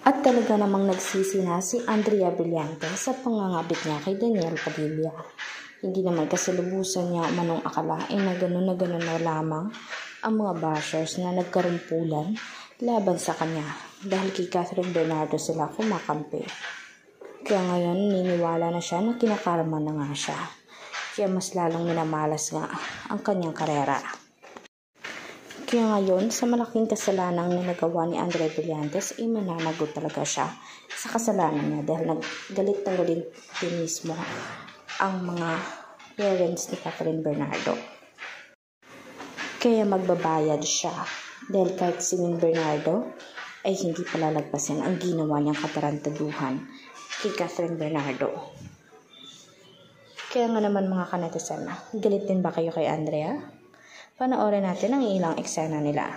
At talaga namang nagsisi na si Andrea Brillantes sa pangangabit niya kay Daniel Padilla. Hindi naman kasi lubusan niya manong akalain na gano'n na lamang ang mga bashers na nagkarumpulan laban sa kanya dahil kay Catherine Bernardo sila kumakampi. Kaya ngayon niniwala na siya na kinakarma na nga siya. Kaya mas lalong minamalas nga ang kanyang karera. Kaya ngayon, sa malaking kasalanang na nagawa ni Andrea Brillantes, ay mananagot talaga siya sa kasalanan niya dahil naggalit na galit din mismo ang mga parents ni Catherine Bernardo. Kaya magbabayad siya dahil kahit si Min Bernardo ay hindi palalagpasin ang ginawa niyang katarantaduhan kay Catherine Bernardo. Kaya nga naman mga kanetizen, galit din ba kayo kay Andrea? Panoorin natin ang ilang eksena nila.